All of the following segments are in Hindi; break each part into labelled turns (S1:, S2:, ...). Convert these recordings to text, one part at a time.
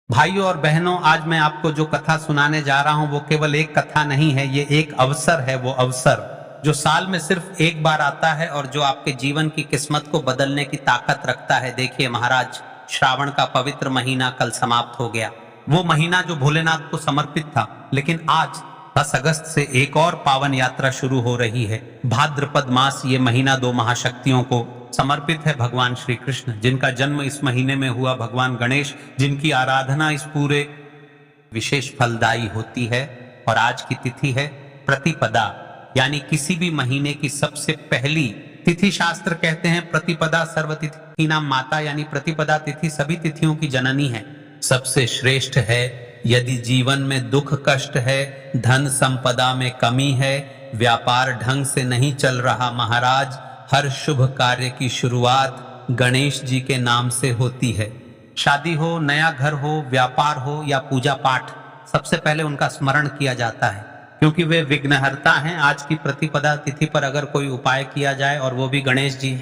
S1: भाइयों और बहनों, आज मैं आपको जो कथा सुनाने जा रहा हूं वो केवल एक कथा नहीं है, ये एक अवसर है। वो अवसर जो साल में सिर्फ एक बार आता है और जो आपके जीवन की किस्मत को बदलने की ताकत रखता है। देखिए महाराज, श्रावण का पवित्र महीना कल समाप्त हो गया। वो महीना जो भोलेनाथ को समर्पित था, लेकिन आज 10 अगस्त से एक और पावन यात्रा शुरू हो रही है। भाद्रपद मास, ये महीना दो महाशक्तियों को समर्पित है। भगवान श्री कृष्ण जिनका जन्म इस महीने में हुआ, भगवान गणेश जिनकी आराधना इस पूरे विशेष फलदायी होती है। और आज की तिथि है प्रतिपदा, यानी किसी भी महीने की सबसे पहली तिथि। शास्त्र कहते हैं प्रतिपदा सर्वतिथि नाम माता, यानी प्रतिपदा तिथि सभी तिथियों की जननी है, सबसे श्रेष्ठ है। यदि जीवन में दुख कष्ट है, धन संपदा में कमी है, व्यापार ढंग से नहीं चल रहा महाराज, हर शुभ कार्य की शुरुआत गणेश जी के नाम से होती है। शादी हो, नया घर हो, व्यापार हो या पूजा पाठ, सबसे पहले उनका स्मरण किया जाता है, क्योंकि वे विघ्नहर्ता हैं। आज की प्रतिपदा तिथि पर अगर कोई उपाय किया जाए और वो भी गणेश जी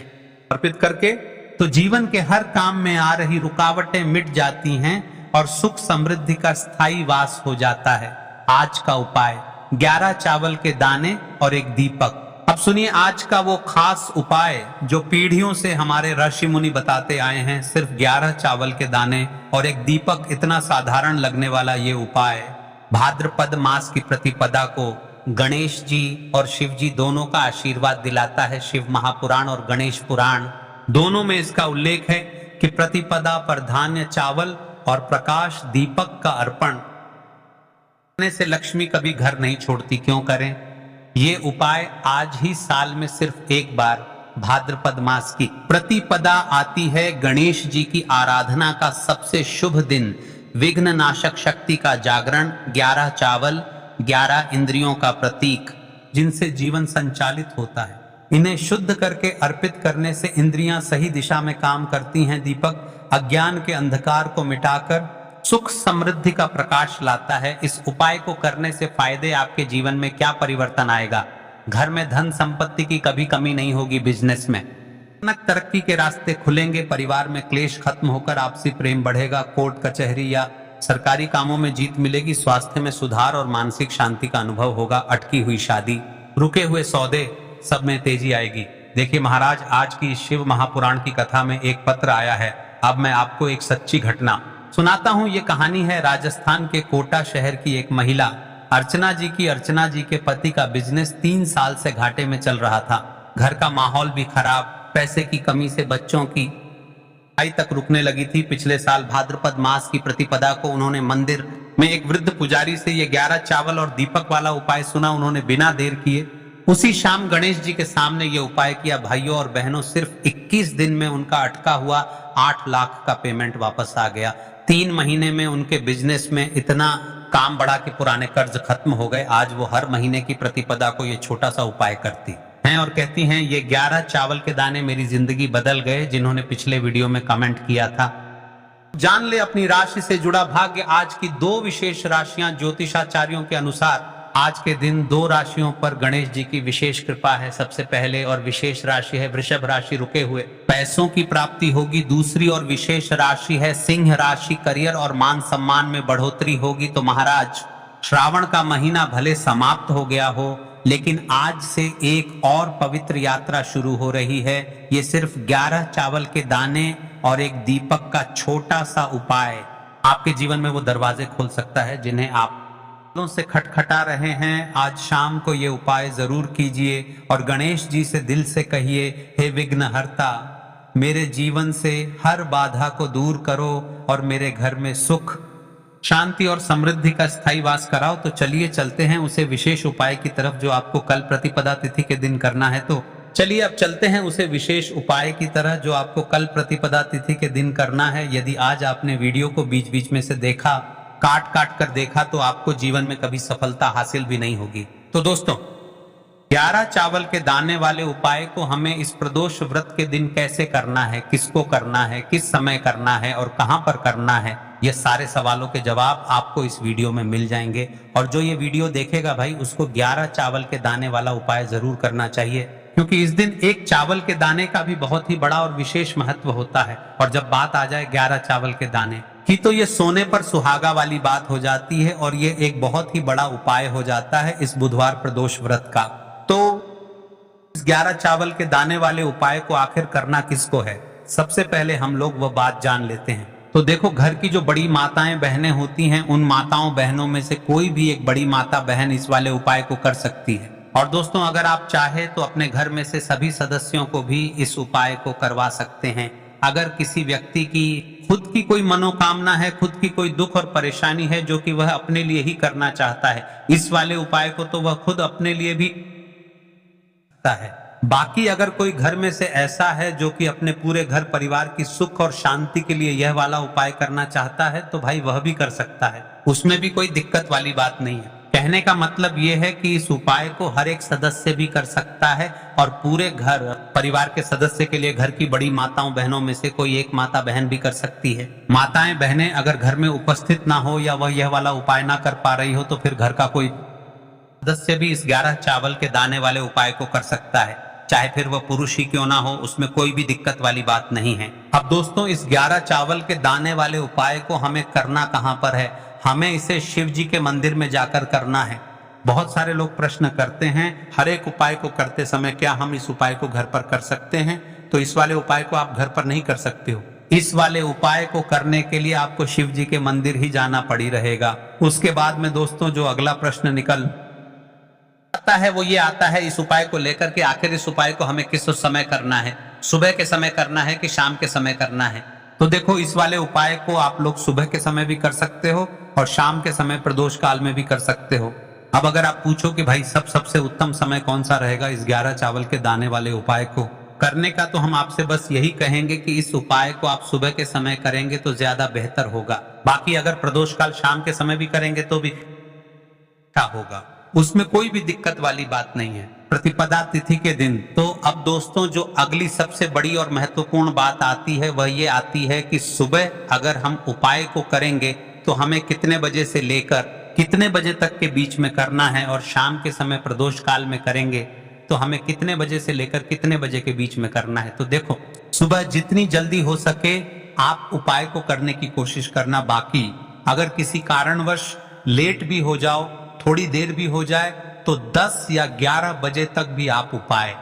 S1: अर्पित करके, तो जीवन के हर काम में आ रही रुकावटें मिट जाती हैं और सुख समृद्धि का स्थायी वास हो जाता है। आज का उपाय 11 चावल के दाने और एक दीपक। अब सुनिए आज का वो खास उपाय जो पीढ़ियों से हमारे ऋषि मुनि बताते आए हैं। सिर्फ 11 चावल के दाने और एक दीपक, इतना साधारण लगने वाला ये उपाय भाद्रपद मास की प्रतिपदा को गणेश जी और शिव जी दोनों का आशीर्वाद दिलाता है। शिव महापुराण और गणेश पुराण दोनों में इसका उल्लेख है कि प्रतिपदा पर धान्य चावल और प्रकाश दीपक का अर्पण करने से लक्ष्मी कभी घर नहीं छोड़ती। क्यों करें? ये उपाय आज ही साल में सिर्फ एक बार भाद्रपद मास की प्रतिपदा आती है। गणेश जी की आराधना का सबसे शुभ दिन, विघ्न नाशक शक्ति का जागरण, 11 चावल, 11 इंद्रियों का प्रतीक जिनसे जीवन संचालित होता है, इन्हें शुद्ध करके अर्पित करने से इंद्रियां सही दिशा में काम करती हैं। दीपक अज्ञान के अंधकार को मिटाकर सुख समृद्धि का प्रकाश लाता है। इस उपाय को करने से फायदे आपके जीवन में क्या परिवर्तन आएगा? घर में धन संपत्ति की कभी कमी नहीं होगी, बिजनेस में अचानक तरक्की के रास्ते खुलेंगे, परिवार में क्लेश खत्म होकर आपसी प्रेम बढ़ेगा, कोर्ट कचहरी या सरकारी कामों में जीत मिलेगी, स्वास्थ्य में सुधार और मानसिक शांति का अनुभव होगा, अटकी हुई शादी, रुके हुए सौदे, सब में तेजी आएगी। देखिए महाराज, आज की शिव महापुराण की कथा में एक पत्र आया है। अब मैं आपको एक सच्ची घटना सुनाता हूं। ये कहानी है राजस्थान के कोटा शहर की एक महिला अर्चना जी की। अर्चना जी के पति का बिजनेस 3 साल से घाटे में चल रहा था। घर का माहौल भी खराब, पैसे की कमी से बच्चों की पढ़ाई तक रुकने लगी थी। पिछले साल भाद्रपद मास की प्रतिपदा को उन्होंने मंदिर में एक वृद्ध पुजारी से ये 11 चावल और दीपक वाला उपाय सुना। उन्होंने बिना देर किए उसी शाम गणेश जी के सामने ये उपाय किया। भाइयों और बहनों, सिर्फ 21 दिन में उनका अटका हुआ 8 लाख का पेमेंट वापस आ गया। 3 महीने में उनके बिजनेस में इतना काम बढ़ा कि पुराने कर्ज खत्म हो गए। आज वो हर महीने की प्रतिपदा को ये छोटा सा उपाय करती हैं और कहती हैं, ये 11 चावल के दाने मेरी जिंदगी बदल गए। जिन्होंने पिछले वीडियो में कमेंट किया था, जान ले अपनी राशि से जुड़ा भाग्य। आज की 2 विशेष राशियां ज्योतिषाचार्यों के अनुसार आज के दिन 2 राशियों पर गणेश जी की विशेष कृपा है। सबसे पहले और विशेष राशि है वृषभ राशि, रुके हुए पैसों की प्राप्ति होगी। दूसरी और विशेष राशि है सिंह राशि, करियर और मान सम्मान में बढ़ोतरी होगी। तो महाराज, श्रावण का महीना भले समाप्त हो गया हो, लेकिन आज से एक और पवित्र यात्रा शुरू हो रही है। ये सिर्फ 11 चावल के दाने और एक दीपक का छोटा सा उपाय आपके जीवन में वो दरवाजे खोल सकता है जिन्हें आप से खटखटा रहे हैं। आज शाम को ये उपाय जरूर कीजिए और गणेश जी से दिल से कहिए, हे विघ्नहर्ता, मेरे जीवन से हर बाधा को दूर करो और मेरे घर में सुख शांति और समृद्धि का स्थायी वास कराओ। तो चलिए चलते हैं उसे विशेष उपाय की तरफ जो आपको कल प्रतिपदा तिथि के दिन करना है। तो चलिए अब चलते हैं उसे विशेष उपाय की तरह जो आपको कल प्रतिपदा तिथि के दिन करना है। यदि आज आपने वीडियो को बीच बीच में से देखा, काट काट कर देखा, तो आपको जीवन में कभी सफलता हासिल भी नहीं होगी। तो दोस्तों, 11 चावल के दाने वाले उपाय को हमें इस प्रदोष व्रत के दिन कैसे करना है, किसको करना है, किस समय करना है और कहां पर करना है, ये सारे सवालों के जवाब आपको इस वीडियो में मिल जाएंगे। और जो ये वीडियो देखेगा भाई, उसको 11 चावल के दाने वाला उपाय जरूर करना चाहिए, क्योंकि इस दिन एक चावल के दाने का भी बहुत ही बड़ा और विशेष महत्व होता है। और जब बात आ जाए 11 चावल के दाने, कि तो ये सोने पर सुहागा वाली बात हो जाती है और ये एक बहुत ही बड़ा उपाय हो जाता है इस बुधवार प्रदोष व्रत का। तो इस 11 चावल के दाने वाले उपाय को आखिर करना किसको है, सबसे पहले हम लोग वह बात जान लेते हैं। तो देखो, घर की जो बड़ी माताएं बहनें होती हैं, उन माताओं बहनों में से कोई भी एक बड़ी माता बहन इस वाले उपाय को कर सकती है। और दोस्तों, अगर आप चाहे तो अपने घर में से सभी सदस्यों को भी इस उपाय को करवा सकते हैं। अगर किसी व्यक्ति की खुद की कोई मनोकामना है, खुद की कोई दुख और परेशानी है जो कि वह अपने लिए ही करना चाहता है, इस वाले उपाय को तो वह खुद अपने लिए भी करता है। बाकी अगर कोई घर में से ऐसा है जो कि अपने पूरे घर परिवार की सुख और शांति के लिए यह वाला उपाय करना चाहता है, तो भाई वह भी कर सकता है, उसमें भी कोई दिक्कत वाली बात नहीं है। कहने का मतलब यह है कि इस उपाय को हर एक सदस्य भी कर सकता है और पूरे घर परिवार के सदस्य के लिए घर की बड़ी माताओं बहनों में से कोई एक माता बहन भी कर सकती है। माताएं बहनें अगर घर में उपस्थित ना हो या वह यह वाला उपाय ना कर पा रही हो तो फिर घर का कोई सदस्य भी इस 11 चावल के दाने वाले उपाय को कर सकता है, चाहे फिर वह पुरुष ही क्यों ना हो, उसमें कोई भी दिक्कत वाली बात नहीं है। अब दोस्तों, इस 11 चावल के दाने वाले उपाय को हमें करना कहां पर है? हमें इसे शिव जी के मंदिर में जाकर करना है। बहुत सारे लोग प्रश्न करते हैं, हर एक उपाय को करते समय क्या हम इस उपाय को घर पर कर सकते हैं? तो इस वाले उपाय को आप घर पर नहीं कर सकते हो। इस वाले उपाय को करने के लिए आपको शिव जी के मंदिर ही जाना पड़ी रहेगा। उसके बाद में दोस्तों, जो अगला प्रश्न निकल आता है वो ये आता है इस उपाय को लेकर के, आखिर इस उपाय को हमें किस समय करना है? सुबह के समय करना है कि शाम के समय करना है? तो देखो, इस वाले उपाय को आप लोग सुबह के समय भी कर सकते हो और शाम के समय प्रदोष काल में भी कर सकते हो। अब अगर आप पूछो कि भाई सबसे उत्तम समय कौन सा रहेगा इस 11 चावल के दाने वाले उपाय को करने का, तो हम आपसे बस यही कहेंगे कि इस उपाय को आप सुबह के समय करेंगे तो ज्यादा बेहतर होगा। बाकी अगर प्रदोष काल शाम के समय भी करेंगे तो भी अच्छा होगा, उसमें कोई भी दिक्कत वाली बात नहीं है। प्रतिपदा तिथि के दिन तो अब दोस्तों, जो अगली सबसे बड़ी और महत्वपूर्ण बात आती है वह ये आती है कि सुबह अगर हम उपाय को करेंगे तो हमें कितने बजे से लेकर कितने बजे तक के बीच में करना है, और शाम के समय प्रदोष काल में करेंगे तो हमें कितने बजे से लेकर कितने बजे के बीच में करना है। तो देखो, सुबह जितनी जल्दी हो सके आप उपाय को करने की कोशिश करना। बाकी अगर किसी कारणवश लेट भी हो जाओ, थोड़ी देर भी हो जाए, तो 10 या 11 बजे तक भी आप उपाय,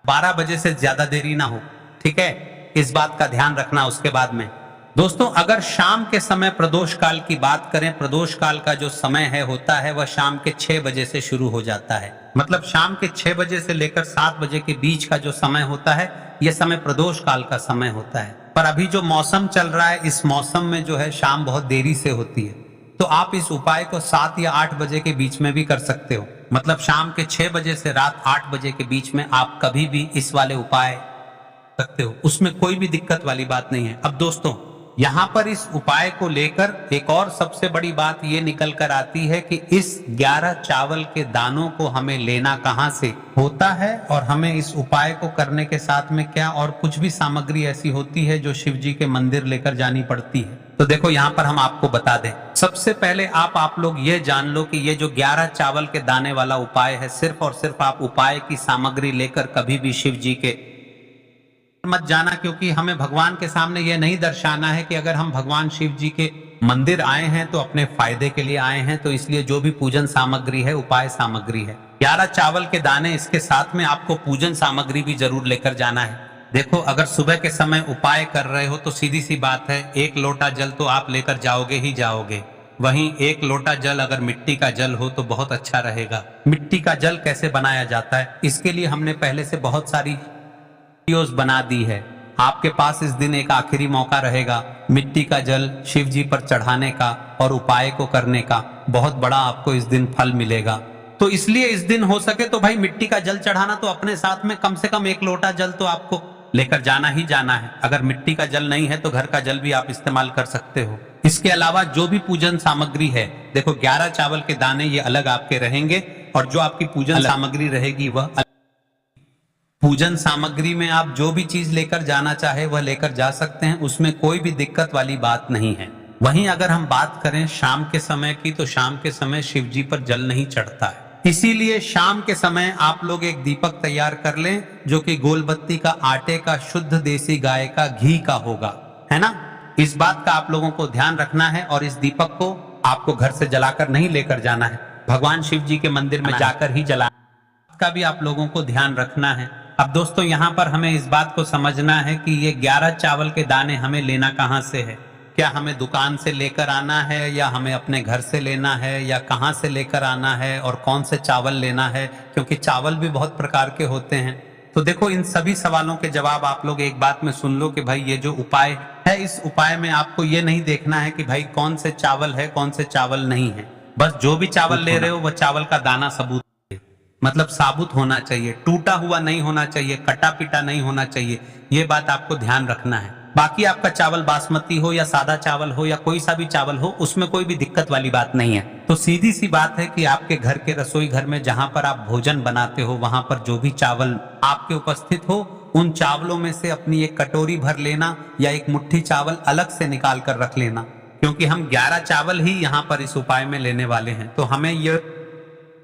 S1: 12 बजे से ज्यादा देरी ना हो, ठीक है? इस बात का ध्यान रखना। उसके बाद में दोस्तों, अगर शाम के समय प्रदोष काल की बात करें, प्रदोष काल का जो समय है होता है वह शाम के 6 बजे से शुरू हो जाता है। मतलब शाम के 6 बजे से लेकर 7 बजे के बीच का जो समय होता है, यह समय प्रदोष काल का समय होता है। पर अभी जो मौसम चल रहा है, इस मौसम में जो है शाम बहुत देरी से होती है, तो आप इस उपाय को 7 या 8 बजे के बीच में भी कर सकते हो। मतलब शाम के 6 बजे से रात 8 बजे के बीच में आप कभी भी इस वाले उपाय सकते हो, उसमें कोई भी दिक्कत वाली बात नहीं है। अब दोस्तों, यहाँ पर इस उपाय को लेकर एक और सबसे बड़ी बात ये निकल कर आती है कि इस 11 चावल के दानों को हमें लेना कहाँ से होता है, और हमें इस उपाय को करने के साथ में क्या और कुछ भी सामग्री ऐसी होती है जो शिव जी के मंदिर लेकर जानी पड़ती है। तो देखो, यहाँ पर हम आपको बता दें। सबसे पहले आप लोग ये जान लो कि ये जो 11 चावल के दाने वाला उपाय है, सिर्फ और सिर्फ आप उपाय की सामग्री लेकर कभी भी शिव जी के मत जाना, क्योंकि हमें भगवान के सामने यह नहीं दर्शाना है कि अगर हम भगवान शिव जी के मंदिर आए हैं तो अपने फायदे के लिए आए हैं। तो इसलिए जो भी पूजन सामग्री है, उपाय सामग्री है, 11 चावल के दाने, इसके साथ में आपको पूजन सामग्री भी जरूर लेकर जाना है। देखो, अगर सुबह के समय उपाय कर रहे हो तो सीधी सी बात है, 1 लोटा जल तो आप लेकर जाओगे ही जाओगे। वहीं 1 लोटा जल अगर मिट्टी का जल हो तो बहुत अच्छा रहेगा। मिट्टी का जल कैसे बनाया जाता है, इसके लिए हमने पहले से बहुत सारी वीडियोस बना दी है। आपके पास इस दिन एक आखिरी मौका रहेगा मिट्टी का जल शिव जी पर चढ़ाने का और उपाय को करने का। बहुत बड़ा आपको इस दिन फल मिलेगा। तो इसलिए इस दिन हो सके तो भाई मिट्टी का जल चढ़ाना तो अपने साथ में कम से कम 1 लोटा जल तो आपको लेकर जाना ही जाना है। अगर मिट्टी का जल नहीं है तो घर का जल भी आप इस्तेमाल कर सकते हो। इसके अलावा जो भी पूजन सामग्री है, देखो 11 चावल के दाने ये अलग आपके रहेंगे, और जो आपकी पूजन सामग्री रहेगी वह पूजन सामग्री में आप जो भी चीज लेकर जाना चाहे वह लेकर जा सकते हैं, उसमें कोई भी दिक्कत वाली बात नहीं है। वहीं अगर हम बात करें शाम के समय की, तो शाम के समय शिव जी पर जल नहीं चढ़ता है। इसीलिए शाम के समय आप लोग एक दीपक तैयार कर लें जो कि गोलबत्ती का, आटे का, शुद्ध देसी गाय का घी का होगा, है ना? इस बात का आप लोगों को ध्यान रखना है और इस दीपक को आपको घर से जलाकर नहीं लेकर जाना है, भगवान शिव जी के मंदिर में जाकर ही जलाना का भी आप लोगों को ध्यान रखना है। अब दोस्तों यहाँ पर हमें इस बात को समझना है कि ये 11 चावल के दाने हमें लेना कहाँ से है। क्या हमें दुकान से लेकर आना है या हमें अपने घर से लेना है या कहाँ से लेकर आना है और कौन से चावल लेना है, क्योंकि चावल भी बहुत प्रकार के होते हैं। तो देखो इन सभी सवालों के जवाब आप लोग एक बात में सुन लो कि भाई ये जो उपाय है, इस उपाय में आपको ये नहीं देखना है कि भाई कौन से चावल है कौन से चावल नहीं है। बस जो भी चावल ले रहे हो वह चावल का दाना सबूत मतलब साबुत होना चाहिए, टूटा हुआ नहीं होना चाहिए, कटा पिटा नहीं होना चाहिए। ये बात आपको ध्यान रखना है। बाकी आपका चावल बासमती हो या सादा चावल हो या कोई सा भी चावल हो, उसमें कोई भी दिक्कत वाली बात नहीं है। तो सीधी सी बात है कि आपके घर के रसोई घर में जहां पर आप भोजन बनाते हो वहां पर जो भी चावल आपके उपस्थित हो, उन चावलों में से अपनी एक कटोरी भर लेना या एक मुट्ठी चावल अलग से निकाल कर रख लेना, क्योंकि हम 11 चावल ही यहाँ पर इस उपाय में लेने वाले हैं। तो हमें ये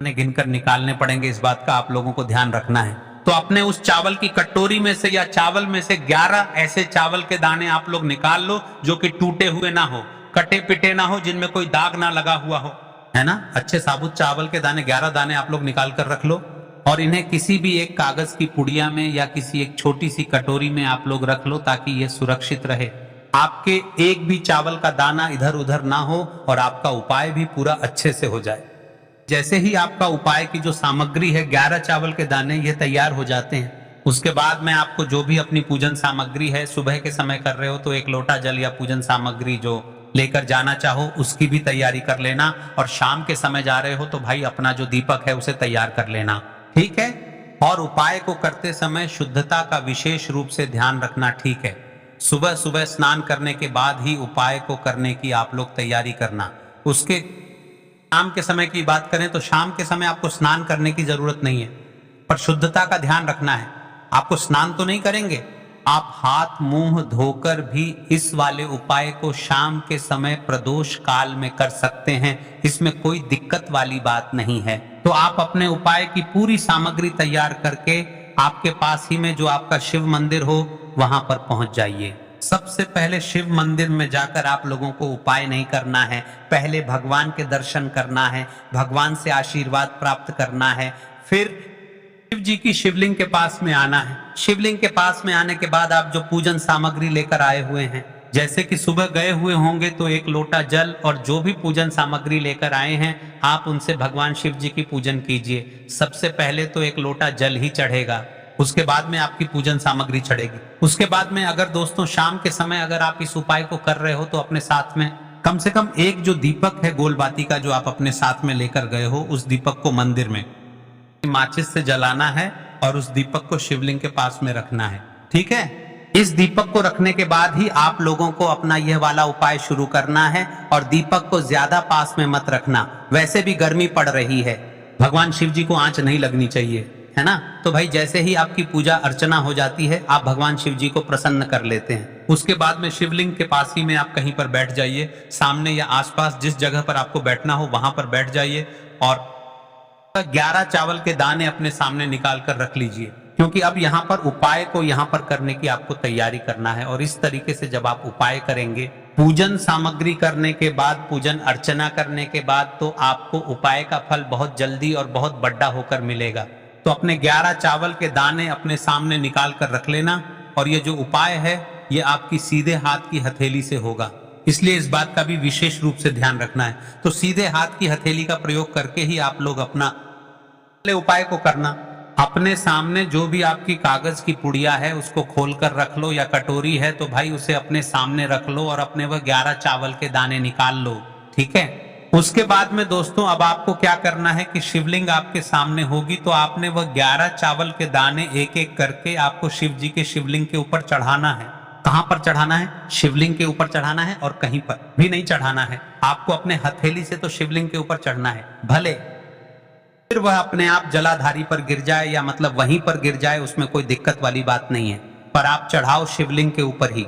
S1: गिनकर निकालने पड़ेंगे, इस बात का आप लोगों को ध्यान रखना है। तो अपने उस चावल की कटोरी में से या चावल में से 11 ऐसे चावल के दाने आप लोग निकाल लो जो कि टूटे हुए ना हो, कटे पिटे ना हो, जिनमें कोई दाग ना लगा हुआ हो, है ना। अच्छे साबुत चावल के दाने 11 दाने आप लोग निकाल कर रख लो और इन्हें किसी भी एक कागज की पुड़िया में या किसी एक छोटी सी कटोरी में आप लोग रख लो ताकि ये सुरक्षित रहे। आपके एक भी चावल का दाना इधर उधर ना हो और आपका उपाय भी पूरा अच्छे से हो जाए। जैसे ही आपका उपाय की जो सामग्री है 11 चावल के दाने ये तैयार हो जाते हैं, उसके बाद में आपको जो भी अपनी पूजन सामग्री है, सुबह के समय कर रहे हो तो 1 लोटा जल या पूजन सामग्री जो लेकर जाना चाहो उसकी भी तैयारी कर लेना, और शाम के समय जा रहे हो तो भाई अपना जो दीपक है उसे तैयार कर लेना, ठीक है। और उपाय को करते समय शुद्धता का विशेष रूप से ध्यान रखना, ठीक है। सुबह सुबह स्नान करने के बाद ही उपाय को करने की आप लोग तैयारी करना। उसके शाम के समय की बात करें तो शाम के समय आपको स्नान करने की जरूरत नहीं है, पर शुद्धता का ध्यान रखना है। आपको स्नान तो नहीं करेंगे, आप हाथ मुंह धोकर भी इस वाले उपाय को शाम के समय प्रदोष काल में कर सकते हैं, इसमें कोई दिक्कत वाली बात नहीं है। तो आप अपने उपाय की पूरी सामग्री तैयार करके आपके पास ही में जो आपका शिव मंदिर हो वहां पर पहुंच जाइए। सबसे पहले शिव मंदिर में जाकर आप लोगों को उपाय नहीं करना है, पहले भगवान के दर्शन करना है, भगवान से आशीर्वाद प्राप्त करना है, फिर शिव जी की शिवलिंग के पास में आना है। शिवलिंग के पास में आने के बाद आप जो पूजन सामग्री लेकर आए हुए हैं, जैसे कि सुबह गए हुए होंगे तो 1 लोटा जल और जो भी पूजन सामग्री लेकर आए हैं आप उनसे भगवान शिव जी की पूजन कीजिए। सबसे पहले तो 1 लोटा जल ही चढ़ेगा, उसके बाद में आपकी पूजन सामग्री चढ़ेगी। उसके बाद में अगर दोस्तों शाम के समय अगर आप इस उपाय को कर रहे हो तो अपने साथ में कम से कम एक जो दीपक है गोल बाती का जो आप अपने साथ में लेकर गए हो, उस दीपक को मंदिर में माचिस से जलाना है और उस दीपक को शिवलिंग के पास में रखना है, ठीक है। इस दीपक को रखने के बाद ही आप लोगों को अपना यह वाला उपाय शुरू करना है और दीपक को ज्यादा पास में मत रखना। वैसे भी गर्मी पड़ रही है, भगवान शिव जी को आंच नहीं लगनी चाहिए, है ना। तो भाई जैसे ही आपकी पूजा अर्चना हो जाती है आप भगवान शिव जी को प्रसन्न कर लेते हैं। उसके बाद में शिवलिंग के पास ही में आप कहीं पर बैठ जाइए, सामने या आसपास जिस जगह पर आपको बैठना हो वहां पर बैठ जाइए और 11 चावल के दाने अपने सामने निकाल कर रख लीजिए, क्योंकि अब यहाँ पर उपाय को यहाँ पर करने की आपको तैयारी करना है। और इस तरीके से जब आप उपाय करेंगे, पूजन सामग्री करने के बाद, पूजन अर्चना करने के बाद, तो आपको उपाय का फल बहुत जल्दी और बहुत बड़ा होकर मिलेगा। तो अपने 11 चावल के दाने अपने सामने निकाल कर रख लेना और ये जो उपाय है ये आपकी सीधे हाथ की हथेली से होगा, इसलिए इस बात का भी विशेष रूप से ध्यान रखना है। तो सीधे हाथ की हथेली का प्रयोग करके ही आप लोग अपना उपाय को करना। अपने सामने जो भी आपकी कागज की पुड़िया है उसको खोल कर रख लो, या कटोरी है तो भाई उसे अपने सामने रख लो और अपने वह 11 चावल के दाने निकाल लो, ठीक है। उसके बाद में दोस्तों अब आपको क्या करना है कि शिवलिंग आपके सामने होगी तो आपने वह 11 चावल के दाने एक एक करके आपको शिव जी के शिवलिंग के ऊपर चढ़ाना है। कहां पर चढ़ाना है? शिवलिंग के ऊपर चढ़ाना है और कहीं पर भी नहीं चढ़ाना है। आपको अपने हथेली से तो शिवलिंग के ऊपर चढ़ना है, भले फिर वह अपने आप जलाधारी पर गिर जाए या मतलब वहीं पर गिर जाए, उसमें कोई दिक्कत वाली बात नहीं है, पर आप चढ़ाओ शिवलिंग के ऊपर ही।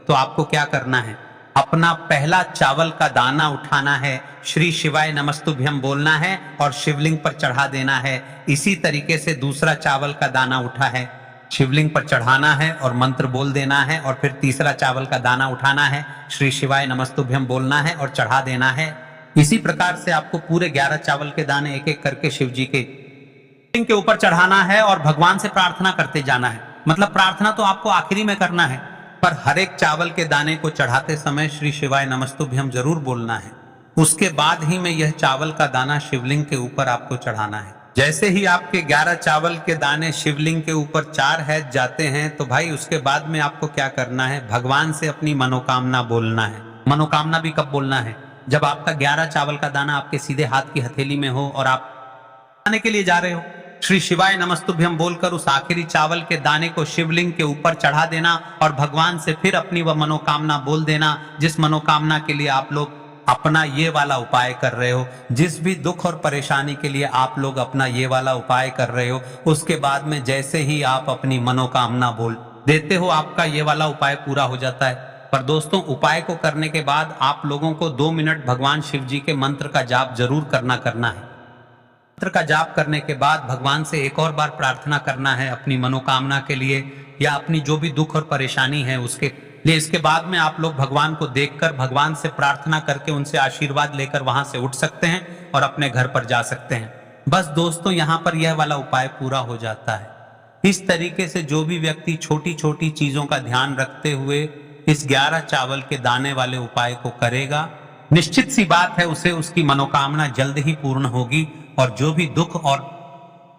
S1: तो आपको क्या करना है, अपना पहला चावल का दाना उठाना है, श्री शिवाय नमस्तुभ्यम बोलना है और शिवलिंग पर चढ़ा देना है। इसी तरीके से दूसरा चावल का दाना उठा है, शिवलिंग पर चढ़ाना है और मंत्र बोल देना है, और फिर तीसरा चावल का दाना उठाना है, श्री शिवाय नमस्तुभ्यम बोलना है और चढ़ा देना है। इसी प्रकार से आपको पूरे 11 चावल के दाने एक एक करके शिव जी के शिवलिंग के ऊपर चढ़ाना है और भगवान से प्रार्थना करते जाना है। मतलब प्रार्थना तो आपको आखिरी में करना है, पर हर एक चावल के दाने को चढ़ाते समय श्री शिवाय नमस्तुभ्यम जरूर बोलना है। उसके बाद ही में यह चावल का दाना शिवलिंग के ऊपर आपको चढ़ाना है। जैसे ही आपके 11 चावल के दाने शिवलिंग के ऊपर 4 हैज जाते हैं, तो भाई उसके बाद में आपको क्या करना है, भगवान से अपनी मनोकामना बोलना है। मनोकामना भी कब बोलना है, जब आपका 11 चावल का दाना आपके सीधे हाथ की हथेली में हो और आप खाने के लिए जा रहे हो, श्री शिवाय नमस्तुभ्यम बोलकर उस आखिरी चावल के दाने को शिवलिंग के ऊपर चढ़ा देना और भगवान से फिर अपनी वह मनोकामना बोल देना, जिस मनोकामना के लिए आप लोग अपना ये वाला उपाय कर रहे हो, जिस भी दुख और परेशानी के लिए आप लोग अपना ये वाला उपाय कर रहे हो। उसके बाद में जैसे ही आप अपनी मनोकामना बोल देते हो, आपका ये वाला उपाय पूरा हो जाता है। पर दोस्तों, उपाय को करने के बाद आप लोगों को 2 मिनट भगवान शिव जी के मंत्र का जाप जरूर करना है। मंत्र का जाप करने के बाद भगवान से एक और बार प्रार्थना करना है अपनी मनोकामना के लिए, या अपनी जो भी दुख और परेशानी है उसके लिए। इसके बाद में आप लोग भगवान को देखकर, भगवान से प्रार्थना करके, उनसे आशीर्वाद लेकर वहां से उठ सकते हैं और अपने घर पर जा सकते हैं। बस दोस्तों, यहाँ पर यह वाला उपाय पूरा हो जाता है। इस तरीके से जो भी व्यक्ति छोटी छोटी चीजों का ध्यान रखते हुए इस 11 चावल के दाने वाले उपाय को करेगा, निश्चित सी बात है उसे उसकी मनोकामना जल्द ही पूर्ण होगी और जो भी दुख और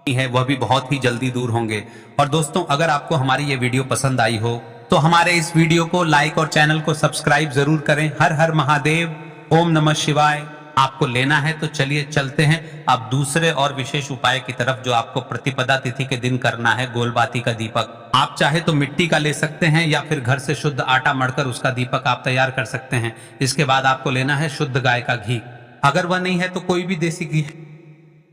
S1: है वह भी बहुत ही जल्दी दूर होंगे। और दोस्तों, अगर आपको हमारी ये वीडियो पसंद आई हो तो हमारे इस वीडियो को लाइक और चैनल को सब्सक्राइब जरूर करें। हर हर महादेव, ओम नमः शिवाय। आपको लेना है तो चलिए चलते हैं अब दूसरे और विशेष उपाय की तरफ, जो आपको प्रतिपदा तिथि के दिन करना है। गोलबाती का दीपक आप चाहे तो मिट्टी का ले सकते हैं या फिर घर से शुद्ध आटा मढ़कर उसका दीपक आप तैयार कर सकते हैं। इसके बाद आपको लेना है शुद्ध गाय का घी। अगर वह नहीं है तो कोई भी देसी घी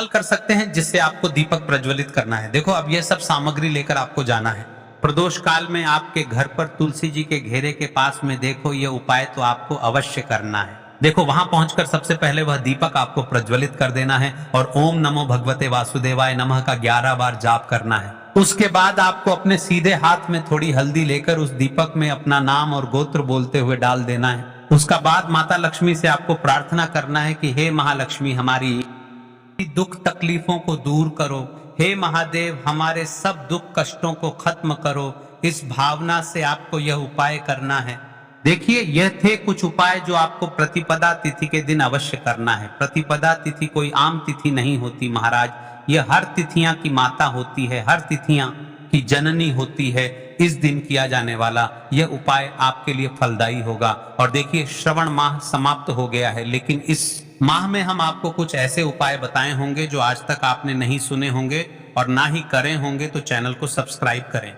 S1: कर सकते हैं, जिससे आपको दीपक प्रज्वलित करना है। देखो, अब यह सब सामग्री लेकर आपको जाना है। प्रदोष काल में आपके घर पर तुलसी जी के घेरे के पास में देखो, यह उपाय तो आपको अवश्य करना है। देखो, वहां पहुंचकर सबसे पहले वह दीपक आपको प्रज्वलित कर देना है और ओम नमो भगवते वासुदेवाय नमः का 11 बार जाप करना है। उसके बाद आपको अपने सीधे हाथ में थोड़ी हल्दी लेकर उस दीपक में अपना नाम और गोत्र बोलते हुए डाल देना है। उसका बाद माता लक्ष्मी से आपको प्रार्थना करना है कि हे महालक्ष्मी, हमारी दुख तकलीफों को दूर करो। हे महादेव, हमारे सब दुख कष्टों को खत्म करो। इस भावना से आपको यह उपाय करना है। देखिए, यह थे कुछ उपाय जो आपको प्रतिपदा तिथि के दिन अवश्य करना है। प्रतिपदा तिथि कोई आम तिथि नहीं होती महाराज, यह हर तिथियां की माता होती है, हर तिथियां की जननी होती है। इस दिन किया जाने वाला यह उपाय आपके लिए फलदायी होगा। और देखिए, श्रवण माह समाप्त हो गया है, लेकिन इस माह में हम आपको कुछ ऐसे उपाय बताए होंगे जो आज तक आपने नहीं सुने होंगे और ना ही करे होंगे, तो चैनल को सब्सक्राइब करें।